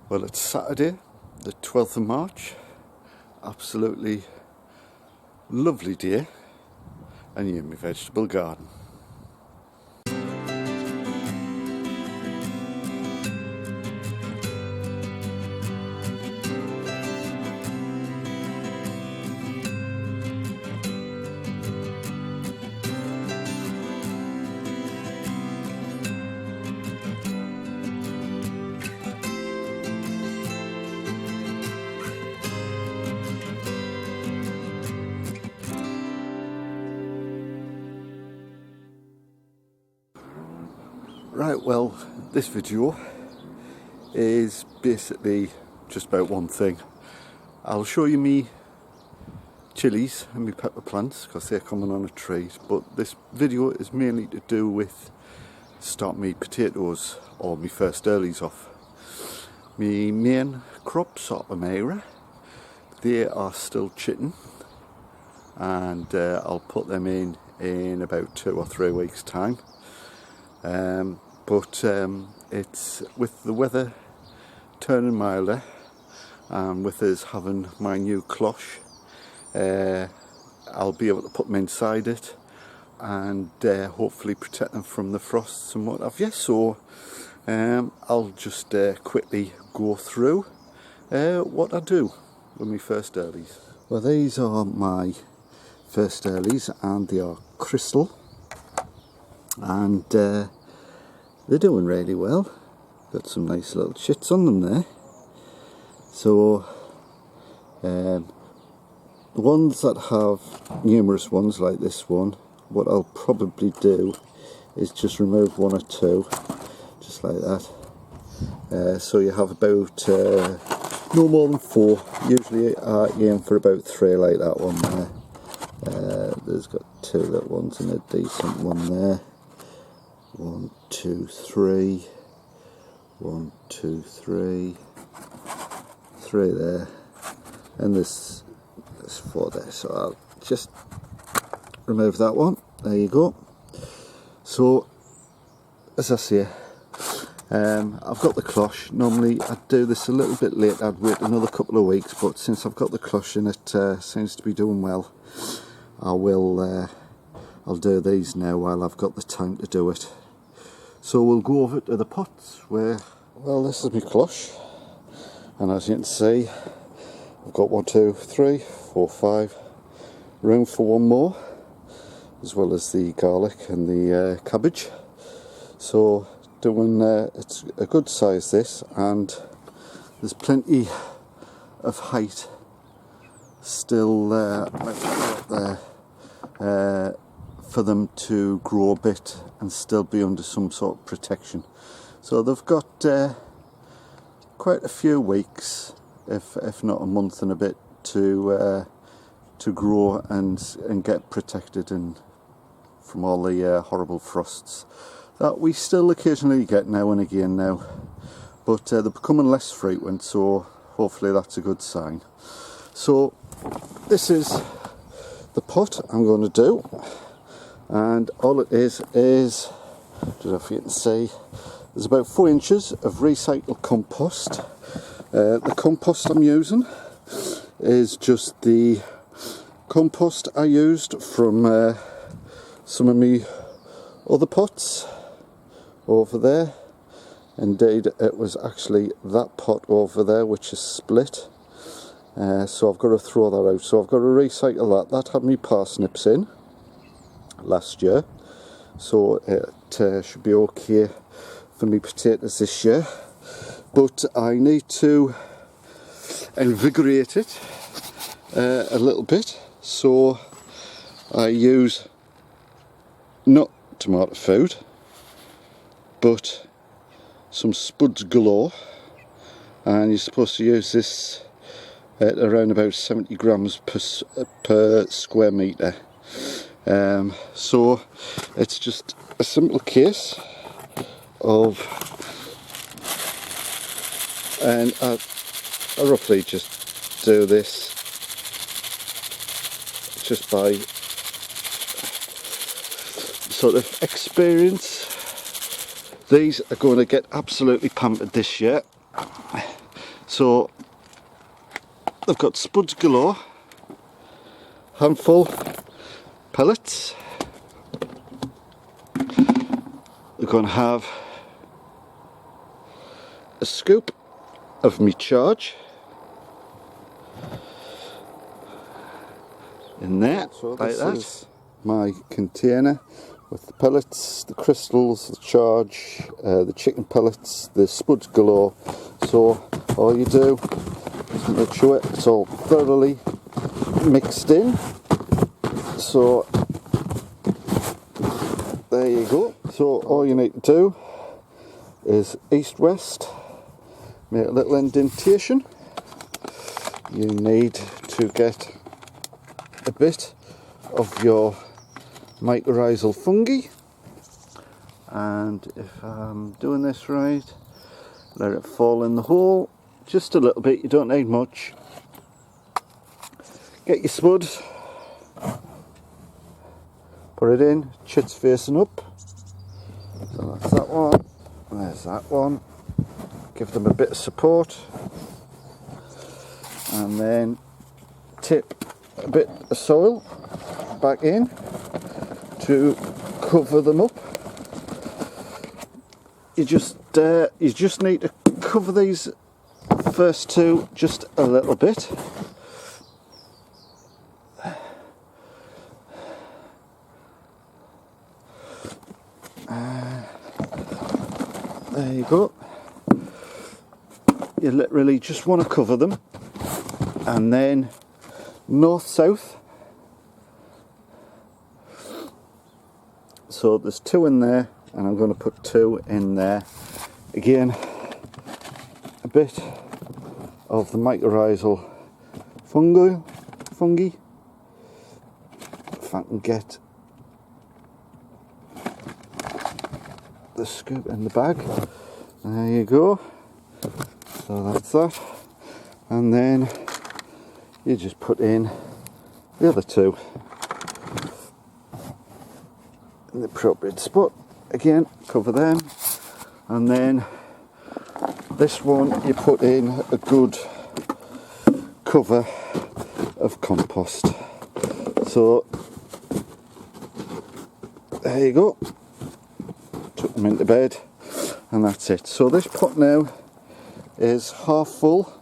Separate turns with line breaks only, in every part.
Well, it's Saturday, the 12th of March. Absolutely lovely day, and you're in my vegetable garden. Right, well, this video is basically just about one thing. I'll show you me chilies and my pepper plants because they're coming on a tree, but this video is mainly to do with start me potatoes or my first earlies off. My main crops are Amira. They are still chitting, and I'll put them in about 2 or 3 weeks time. But it's with the weather turning milder and with us having my new cloche, I'll be able to put them inside it and hopefully protect them from the frosts and what have you. So I'll just quickly go through what I do with my first earlies. Well, these are my first earlies and they are Christyl, and they're doing really well. Got some nice little chits on them there. So the ones that have numerous ones like this one, what I'll probably do is just remove 1 or 2, just like that. So you have about no more than 4. Usually I aim for about 3 like that one there. There's got 2 little ones and a decent one there. 1, 2, 3. 1, 2, 3. 3 there. And there's 4 there. So I'll just remove that one. There you go. So, as I say, I've got the cloche. Normally I'd do this a little bit late. I'd wait another couple of weeks, but since I've got the cloche and it seems to be doing well, I'll do these now while I've got the time to do it. So we'll go over to the pots where, well, this is my cloche, and as you can see, I've got 1, 2, 3, 4, 5, room for 1 more, as well as the garlic and the cabbage. So doing it's a good size this, and there's plenty of height still there for them to grow a bit and still be under some sort of protection. So they've got quite a few weeks, if not a month and a bit, to grow and get protected and from all the horrible frosts that we still occasionally get now and again now. But they're becoming less frequent, so hopefully that's a good sign. So this is the pot I'm going to do, and all it is, I don't know if you can see, there's about 4 inches of recycled compost. The compost I'm using is just the compost I used from some of my other pots over there. Indeed, it was actually that pot over there which is split. So I've got to throw that out. So I've got to recycle that. That had me parsnips in last year, so it should be okay for me potatoes this year. But I need to invigorate it a little bit, so I use not tomato food, but some Spuds galore, and you're supposed to use this at around about 70 grams per square metre. So it's just a simple case of, and I roughly just do this just by sort of experience. These are going to get absolutely pampered this year. So they've got spuds galore, handful pellets. They're going to have a scoop of me charge in there, so like that. Is my container with the pellets, the crystals, the charge, the chicken pellets, the spuds galore. So all you do is make sure it's all thoroughly mixed in. So there you go. So all you need to do is east-west, make a little indentation. You need to get a bit of your mycorrhizal fungi, and if I'm doing this right, let it fall in the hole just a little bit. You don't need much. Get your spuds, put it in, chits facing up. So that's that one, there's that one. Give them a bit of support, and then tip a bit of soil back in to cover them up. You just need to cover these first two just a little bit. There you go. You literally just want to cover them, and then north-south. So there's two in there, and I'm going to put two in there. Again, a bit of the mycorrhizal fungi. If I can get the scoop in the bag. There you go. So that's that. And then you just put in the other two in the appropriate spot. Again, cover them, and then this one you put in a good cover of compost. So there you go. Took them into bed, and that's it. So this pot now is half full.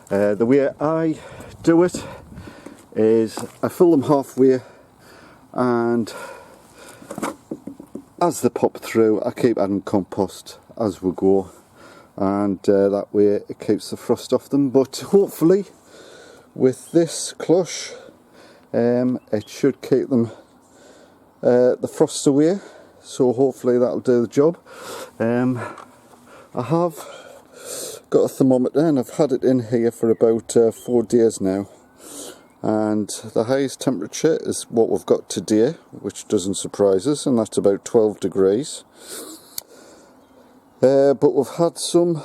The way I do it is I fill them halfway, and as they pop through I keep adding compost as we go, and that way it keeps the frost off them. But hopefully with this cloche it should keep them the frost away, so hopefully that'll do the job. I have got a thermometer, and I've had it in here for about 4 days now, and the highest temperature is what we've got today, which doesn't surprise us, and that's about 12 degrees. But we've had some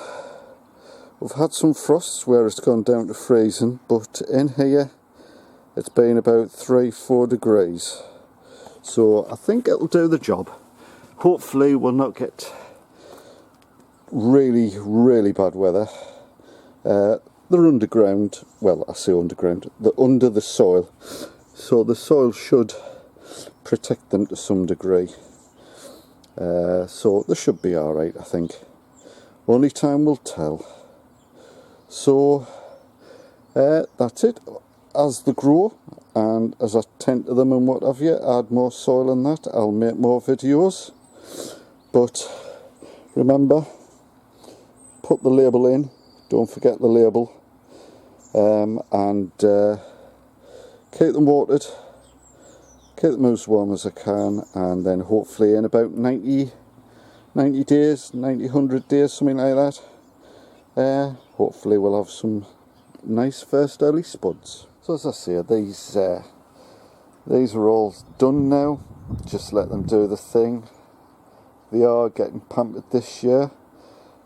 frosts where it's gone down to freezing, but in here it's been about 3-4 degrees, so I think it'll do the job. Hopefully we'll not get really bad weather. They're underground, well, I say underground, they're under the soil, so the soil should protect them to some degree. So they should be alright, I think. Only time will tell. So that's it. As they grow, and as I tend to them and what have you, add more soil and that, I'll make more videos. But remember, put the label in, don't forget the label, and keep them watered, keep them as warm as I can, and then hopefully in about 90 days, 100 days, something like that, hopefully we'll have some nice first early spuds. So as I say, these are all done now. Just let them do the thing. They are getting pampered this year.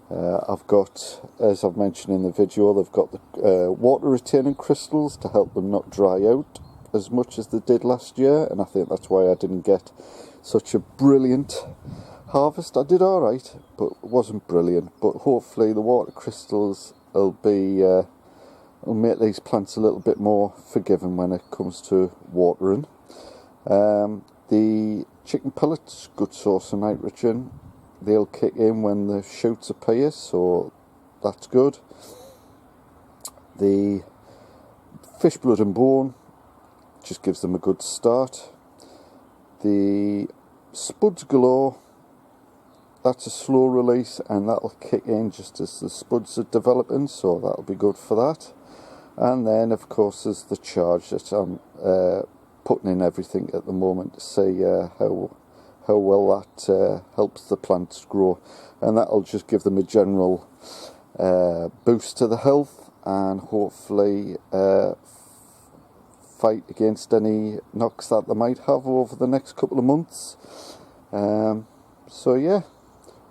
I've got, as I've mentioned in the video, they've got the water retaining crystals to help them not dry out as much as they did last year, and I think that's why I didn't get such a brilliant harvest. I did alright, but it wasn't brilliant. But hopefully the water crystals will make these plants a little bit more forgiving when it comes to watering. The chicken pellets, good source of nitrogen. They'll kick in when the shoots appear, so that's good. The fish blood and bone just gives them a good start. The Spuds Galore, that's a slow release, and that'll kick in just as the spuds are developing, so that'll be good for that. And then of course there's the charge that I'm putting in everything at the moment to see how well that helps the plants grow, and that'll just give them a general boost to the health, and hopefully fight against any knocks that they might have over the next couple of months. So yeah,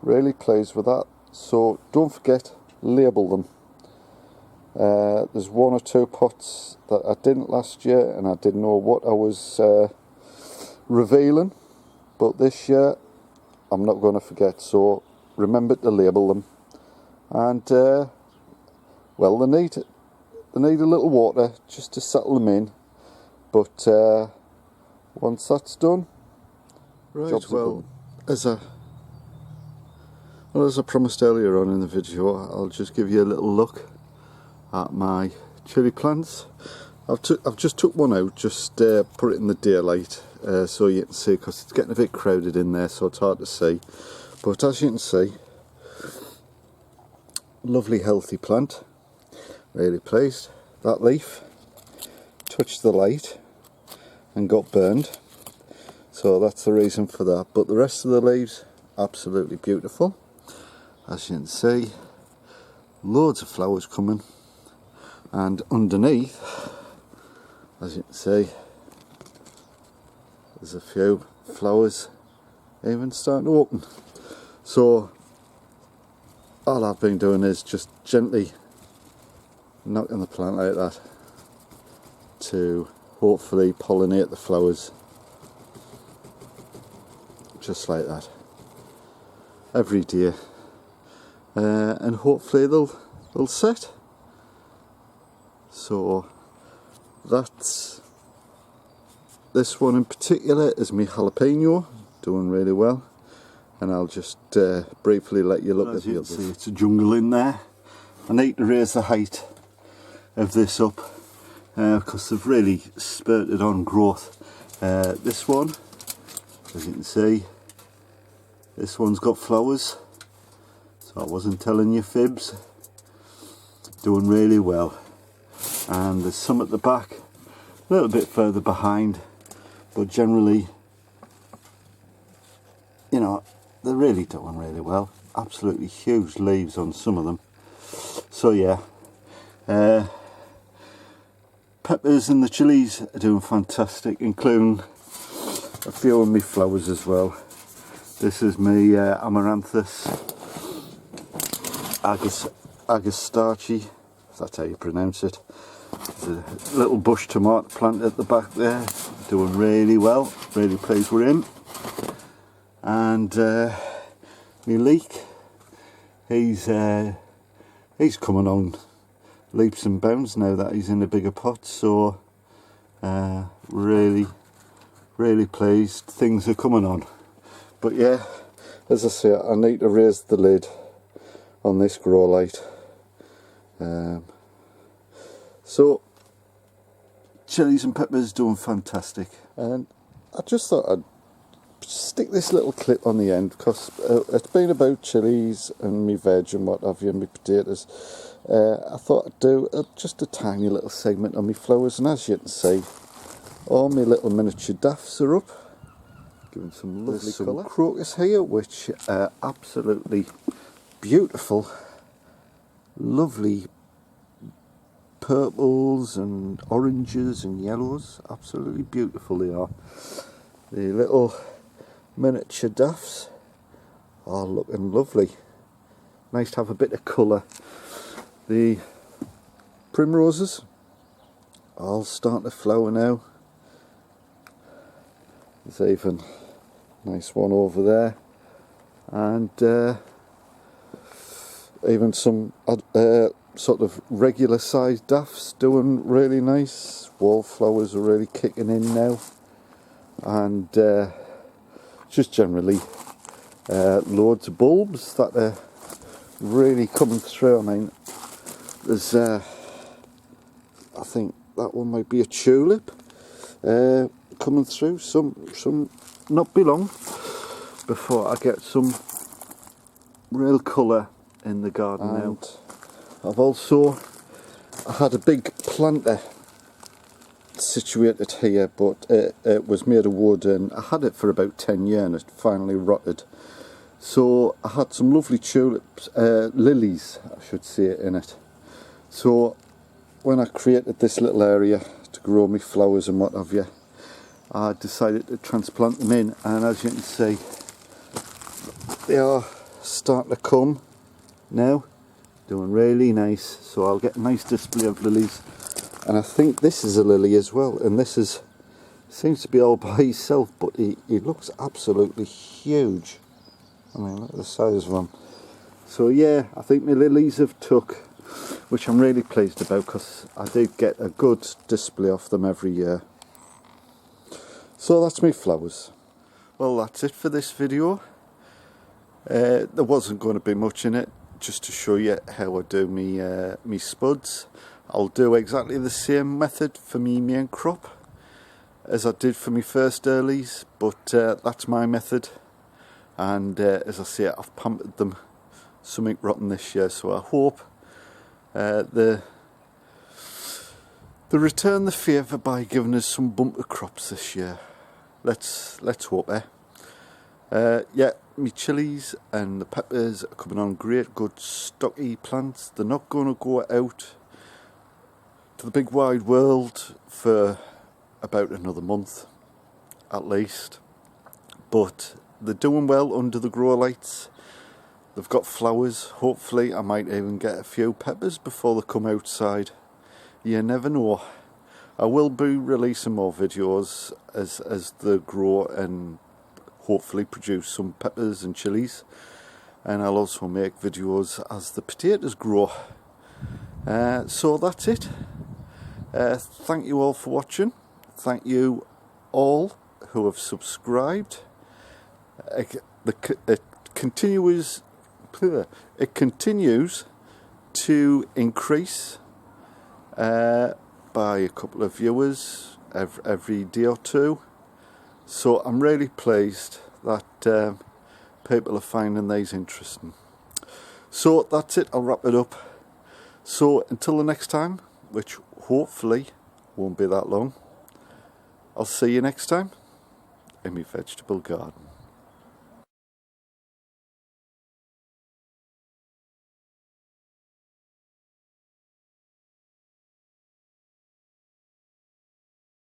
really pleased with that. So don't forget, label them. There's 1 or 2 pots that I didn't last year, and I didn't know what I was revealing, but this year I'm not going to forget, so remember to label them. And well, they need a little water just to settle them in, but once that's done, job's well, as I promised earlier on in the video, I'll just give you a little look at my chilli plants. I've just took one out, just put it in the daylight so you can see, because it's getting a bit crowded in there, so it's hard to see. But as you can see, lovely healthy plant, really pleased. That leaf touched the light and got burned, so that's the reason for that. But the rest of the leaves, absolutely beautiful. As you can see, loads of flowers coming, and underneath, as you can see, there's a few flowers even starting to open. So all I've been doing is just gently knocking the plant like that to hopefully pollinate the flowers, just like that, every day, and hopefully they'll set. So that's, this one in particular is my jalapeno, doing really well, and I'll just briefly let you look at the others. See, it's a jungle in there. I need to raise the height of this up because they've really spurted on growth. This one, as you can see, this one's got flowers, so I wasn't telling you fibs. Doing really well. And there's some at the back, a little bit further behind, but generally, you know, they're really doing really well. Absolutely huge leaves on some of them. So yeah, peppers and the chilies are doing fantastic, including a few of my flowers as well. This is my Amaranthus agastache, if that's how you pronounce it. There's a little bush tomato plant at the back there, doing really well, really pleased with him. And my leek, he's coming on leaps and bounds now that he's in a bigger pot, so really pleased, things are coming on. But yeah, as I say, I need to raise the lid on this grow light. So chilies and peppers doing fantastic, and I just thought I'd stick this little clip on the end because it's been about chilies and me veg and what have you, and me potatoes. I thought I'd do just a tiny little segment on me flowers, and as you can see, all my little miniature daffs are up, giving some lovely colour. Some crocus here, which are absolutely beautiful, lovely purples and oranges and yellows, absolutely beautiful they are. The little miniature daffs are looking lovely, nice to have a bit of colour. The primroses all starting to flower now. There's even a nice one over there. and even some sort of regular sized daffs doing really nice. Wallflowers are really kicking in now, and just generally loads of bulbs that are really coming through. I mean, there's I think that one might be a tulip coming through. Some not be long before I get some real colour in the garden. And now I had a big planter situated here, but it was made of wood, and I had it for about 10 years and it finally rotted. So I had some lovely tulips, lilies I should say, in it. So when I created this little area to grow me flowers and what have you, I decided to transplant them in, and as you can see, they are starting to come now, doing really nice. So I'll get a nice display of lilies, and I think this is a lily as well, and this seems to be all by himself, but he looks absolutely huge. I mean, look at the size of them. So yeah, I think my lilies have took, which I'm really pleased about, because I did get a good display of them every year. So that's me flowers. Well, that's it for this video. There wasn't going to be much in it, just to show you how I do me spuds. I'll do exactly the same method for me main crop as I did for my first earlies, but that's my method. And as I say, I've pampered them something rotten this year, so I hope they return the favour by giving us some bumper crops this year. Let's hope, yeah, my chilies and the peppers are coming on great, good stocky plants. They're not going to go out to the big wide world for about another month at least, but they're doing well under the grow lights. They've got flowers. Hopefully I might even get a few peppers before they come outside. You never know. I will be releasing more videos as they grow and hopefully produce some peppers and chilies, and I'll also make videos as the potatoes grow. So that's it. Thank you all for watching. Thank you all who have subscribed. It continues to increase by a couple of viewers every day or two, so I'm really pleased that people are finding these interesting. So that's it, I'll wrap it up. So until the next time, which hopefully won't be that long, I'll see you next time in my vegetable garden.